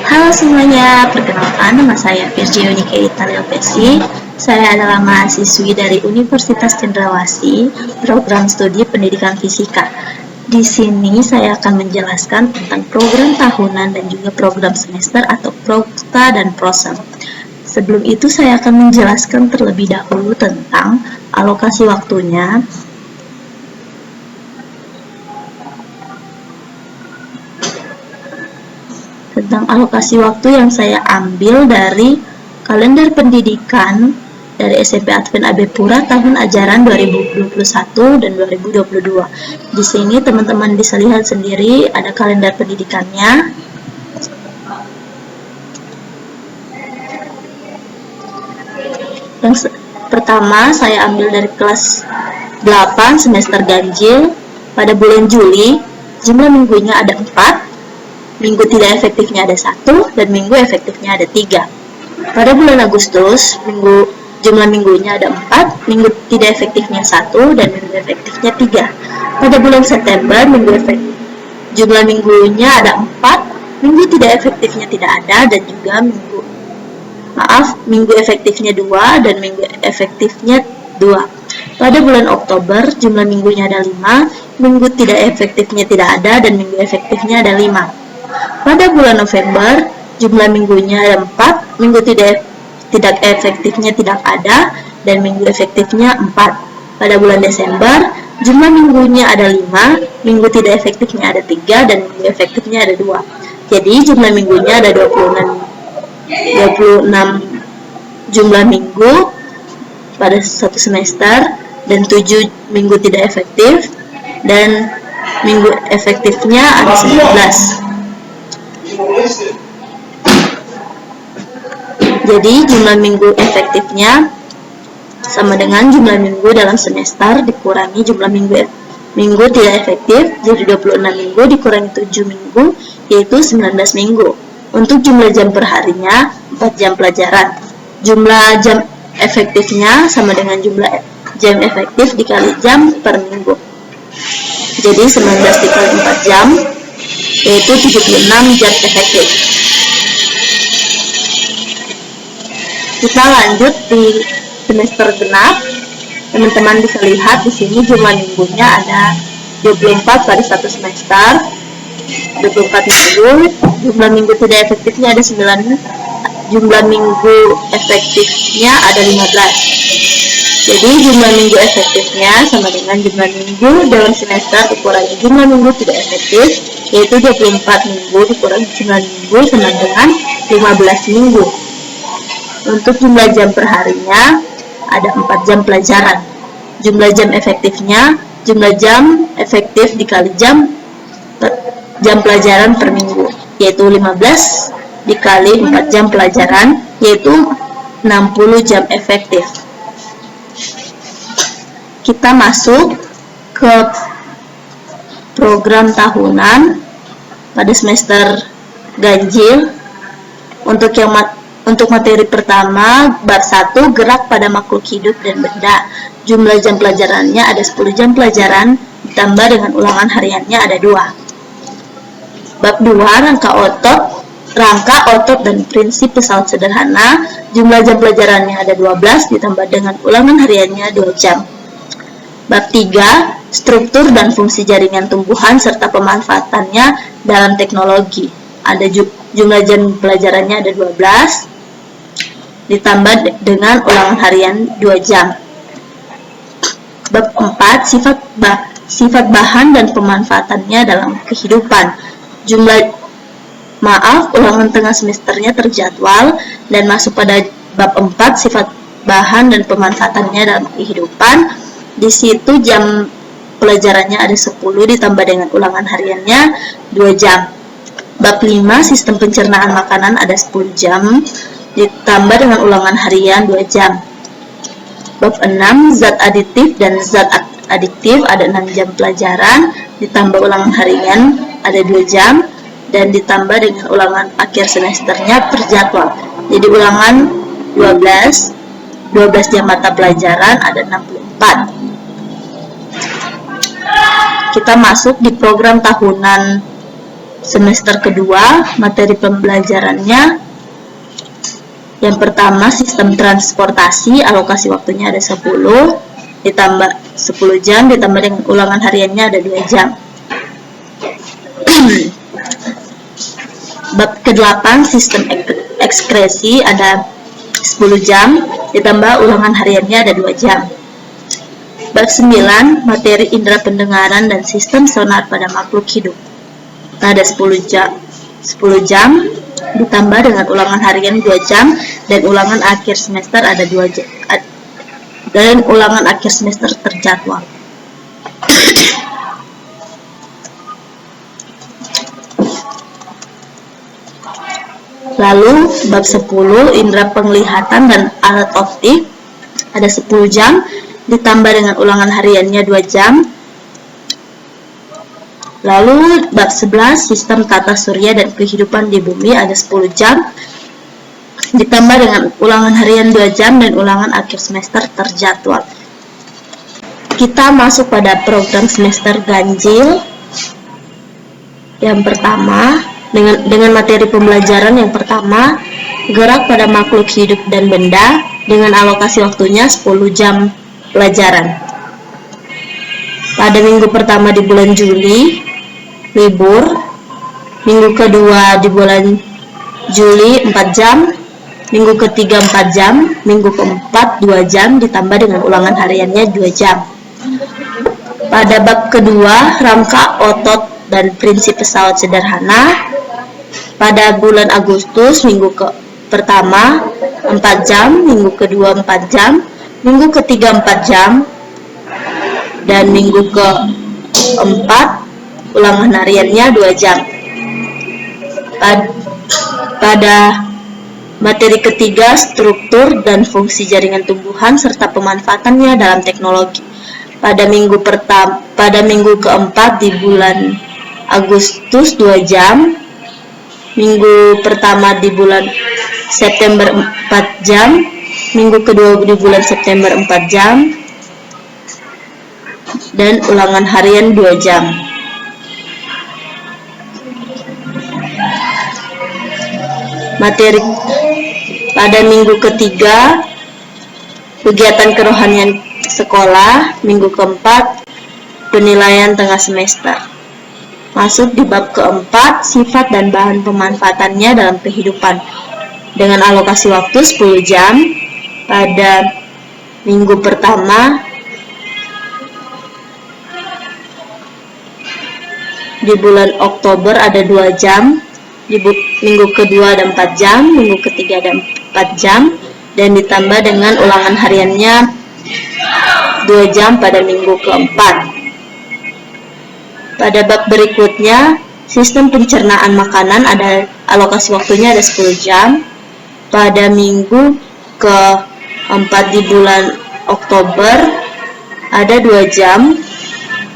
Halo semuanya, perkenalkan nama saya Virginia Italia Pesi. Saya adalah mahasiswi dari Universitas Cendrawasih, program studi pendidikan fisika. Di sini saya akan menjelaskan tentang program tahunan dan juga program semester atau prokta dan prosem. Sebelum itu saya akan menjelaskan terlebih dahulu tentang alokasi waktunya. Tentang alokasi waktu yang saya ambil dari kalender pendidikan dari SMP Advent AB Pura tahun ajaran 2021 dan 2022. Di sini teman-teman bisa lihat sendiri ada kalender pendidikannya. Yang pertama saya ambil dari kelas 8 semester ganjil. Pada bulan Juli jumlah minggunya ada 4. Minggu tidak efektifnya ada 1 dan minggu efektifnya ada 3. Pada bulan Agustus, jumlah minggunya ada 4, minggu tidak efektifnya 1 dan minggu efektifnya 3. Pada bulan September, jumlah minggunya ada 4, minggu tidak efektifnya tidak ada dan juga minggu efektifnya 2 dan minggu efektifnya 2. Pada bulan Oktober, jumlah minggunya ada 5, minggu tidak efektifnya tidak ada dan minggu efektifnya ada 5. Pada bulan November, jumlah minggunya ada 4, minggu tidak efektifnya tidak ada, dan minggu efektifnya 4. Pada bulan Desember, jumlah minggunya ada 5, minggu tidak efektifnya ada 3, dan minggu efektifnya ada 2. Jadi, jumlah minggunya ada 26 jumlah minggu pada satu semester, dan 7 minggu tidak efektif, dan minggu efektifnya ada 19. Jadi jumlah minggu efektifnya sama dengan jumlah minggu dalam semester dikurangi jumlah minggu tidak efektif, jadi 26 minggu dikurangi 7 minggu, yaitu 19 minggu. Untuk jumlah jam per harinya 4 jam pelajaran. Jumlah jam efektifnya sama dengan jumlah jam efektif dikali jam per minggu. Jadi 19 dikali 4 jam yaitu 76 jam efektif. Kita lanjut di semester genap. Teman-teman bisa lihat di sini jumlah minggunya ada 24 pada satu semester. 24 minggu. Jumlah minggu tidak efektifnya ada 9. Jumlah minggu efektifnya ada 15. Jadi jumlah minggu efektifnya sama dengan jumlah minggu dalam semester dikurangi jumlah minggu tidak efektif, yaitu 24 minggu dikurangi 9 minggu sama dengan 15 minggu. Untuk jumlah jam per harinya ada 4 jam pelajaran. Jumlah jam efektifnya jumlah jam efektif dikali jam pelajaran per minggu, yaitu 15 dikali 4 jam pelajaran, yaitu 60 jam efektif. Kita masuk ke program tahunan pada semester ganjil. Untuk materi pertama, bab 1, gerak pada makhluk hidup dan benda. Jumlah jam pelajarannya ada 10 jam pelajaran, ditambah dengan ulangan hariannya ada 2. Bab 2, rangka otot dan prinsip pesawat sederhana. Jumlah jam pelajarannya ada 12, ditambah dengan ulangan hariannya 2 jam. Bab 3, struktur dan fungsi jaringan tumbuhan serta pemanfaatannya dalam teknologi. Ada jumlah jam pelajarannya ada 12, ditambah dengan ulangan harian 2 jam. Bab 4, sifat bahan dan pemanfaatannya dalam kehidupan. Ulangan tengah semesternya terjadwal dan masuk pada bab 4, sifat bahan dan pemanfaatannya dalam kehidupan. Di situ jam pelajarannya ada 10 ditambah dengan ulangan hariannya 2 jam. Bab 5, sistem pencernaan makanan ada 10 jam ditambah dengan ulangan harian 2 jam. Bab 6, zat aditif dan zat adiktif ada 6 jam pelajaran ditambah ulangan harian ada 2 jam dan ditambah dengan ulangan akhir semesternya terjadwal. Jadi ulangan 12 jam mata pelajaran ada 64. Kita masuk di program tahunan semester kedua, materi pembelajarannya yang pertama sistem transportasi, alokasi waktunya ada 10, ditambah 10 jam, ditambah dengan ulangan hariannya ada 2 jam. Bab ke-8 sistem ekskresi ada 10 jam, ditambah ulangan hariannya ada 2 jam. Bab 9 materi indera pendengaran dan sistem sonar pada makhluk hidup ada 10 jam, ditambah dengan ulangan harian 2 jam, dan ulangan akhir semester ada 2 jam, dan ulangan akhir semester terjadwal. Lalu bab 10 indera penglihatan dan alat optik ada 10 jam, ditambah dengan ulangan hariannya 2 jam. Lalu bab 11 sistem tata surya dan kehidupan di bumi ada 10 jam, ditambah dengan ulangan harian 2 jam dan ulangan akhir semester terjadwal. Kita masuk pada program semester ganjil. Yang pertama, dengan materi pembelajaran yang pertama, gerak pada makhluk hidup dan benda, dengan alokasi waktunya 10 jam pelajaran. Pada minggu pertama di bulan Juli, libur. Minggu kedua di bulan Juli 4 jam, minggu ketiga 4 jam, minggu keempat 2 jam, ditambah dengan ulangan hariannya 2 jam. Pada bab kedua, rangka, otot, dan prinsip pesawat sederhana, pada bulan Agustus, minggu pertama 4 jam, minggu kedua 4 jam, minggu ketiga 4 jam, dan minggu keempat ulangan hariannya 2 jam. Pada materi ketiga, struktur dan fungsi jaringan tumbuhan serta pemanfaatannya dalam teknologi. Pada minggu keempat di bulan Agustus 2 jam, minggu pertama di bulan September 4 jam, minggu kedua di bulan September 4 jam, dan ulangan harian 2 jam. Materi pada minggu ketiga, kegiatan kerohanian sekolah. Minggu keempat, penilaian tengah semester. Masuk di bab keempat, sifat dan bahan pemanfaatannya dalam kehidupan, dengan alokasi waktu 10 jam. Pada minggu pertama di bulan Oktober ada 2 jam, di minggu kedua ada 4 jam, minggu ketiga ada 4 jam, dan ditambah dengan ulangan hariannya 2 jam pada minggu keempat. Pada bab berikutnya, sistem pencernaan makanan ada alokasi waktunya ada 10 jam. Pada minggu keempat di bulan Oktober ada 2 jam,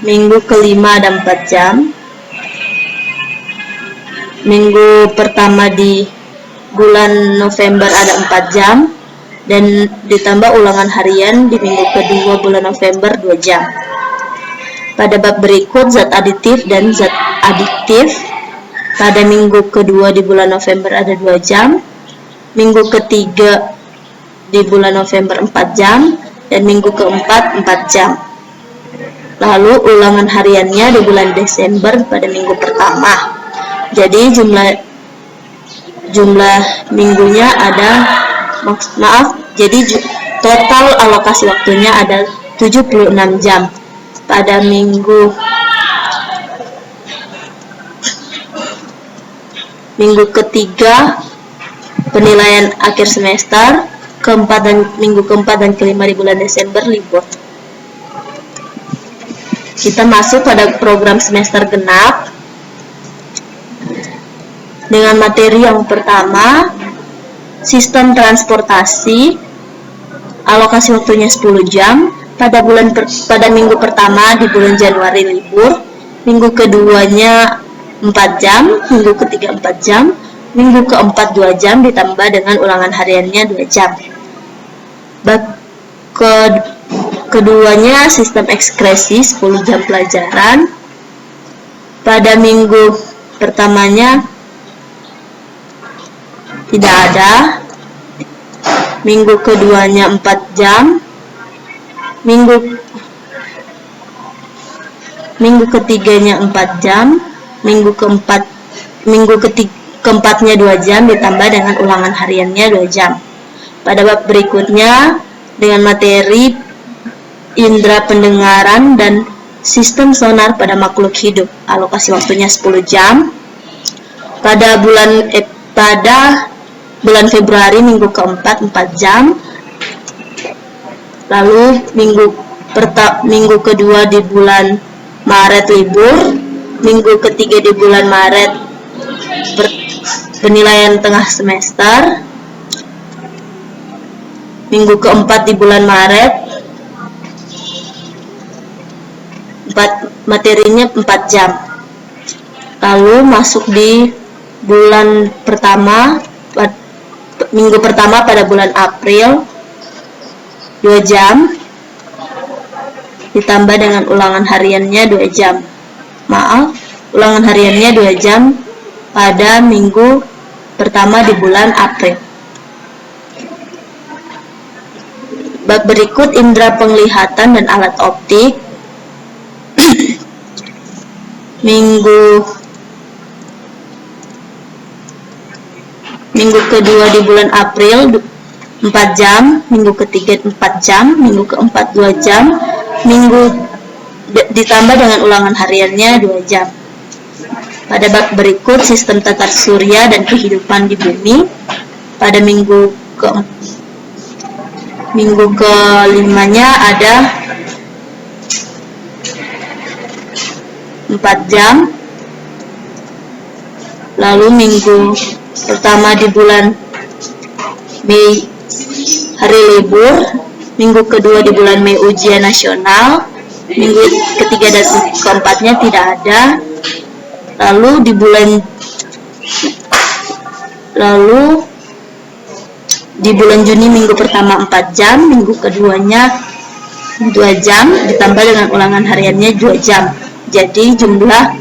minggu kelima ada 4 jam, minggu pertama di bulan November ada 4 jam, dan ditambah ulangan harian di minggu kedua bulan November 2 jam. Pada bab berikut, zat aditif dan zat adiktif. Pada minggu kedua di bulan November ada 2 jam, minggu ketiga di bulan November 4 jam, dan minggu keempat 4 jam. Lalu ulangan hariannya di bulan Desember pada minggu pertama. Jadi jumlah minggunya ada, jadi total alokasi waktunya ada 76 jam. Pada minggu ketiga, penilaian akhir semester, minggu keempat dan kelima di bulan Desember libur. Kita masuk pada program semester genap dengan materi yang pertama, sistem transportasi, alokasi waktunya 10 jam. Pada minggu pertama di bulan Januari libur, minggu keduanya 4 jam, minggu ketiga 4 jam, minggu keempat 2 jam, ditambah dengan ulangan hariannya 2 jam. Keduanya sistem ekskresi 10 jam pelajaran. Pada pertamanya tidak ada, minggu keduanya 4 jam, minggu ketiganya 4 jam, minggu keempatnya 2 jam ditambah dengan ulangan hariannya 2 jam. Pada bab berikutnya dengan materi indera pendengaran dan sistem sonar pada makhluk hidup, alokasi waktunya 10 jam. Pada bulan Februari minggu keempat 4 jam. Lalu minggu kedua di bulan Maret libur, minggu ketiga di bulan Maret penilaian tengah semester, minggu keempat di bulan Maret materinya 4 jam. Lalu masuk di bulan pertama, minggu pertama pada bulan April 2 jam ditambah dengan ulangan hariannya 2 jam. Ulangan hariannya 2 jam pada minggu pertama di bulan April. Bab berikut indera penglihatan dan alat optik. Minggu kedua di bulan April 4 jam, minggu ketiga 4 jam, minggu keempat 2 jam, ditambah dengan ulangan hariannya 2 jam. Pada bab berikut sistem tata surya dan kehidupan di bumi, pada minggu kelimanya ada 4 jam. Lalu minggu pertama di bulan Mei hari libur, minggu kedua di bulan Mei ujian nasional, minggu ketiga dan keempatnya tidak ada. Lalu di bulan Juni minggu pertama 4 jam, minggu keduanya 2 jam ditambah dengan ulangan hariannya 2 jam. Jadi jumlah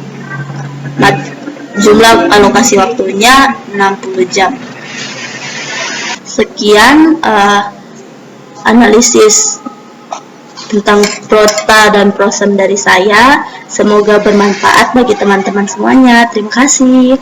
alokasi waktunya 60 jam. Sekian analisis tentang prota dan prosem dari saya. Semoga bermanfaat bagi teman-teman semuanya. Terima kasih.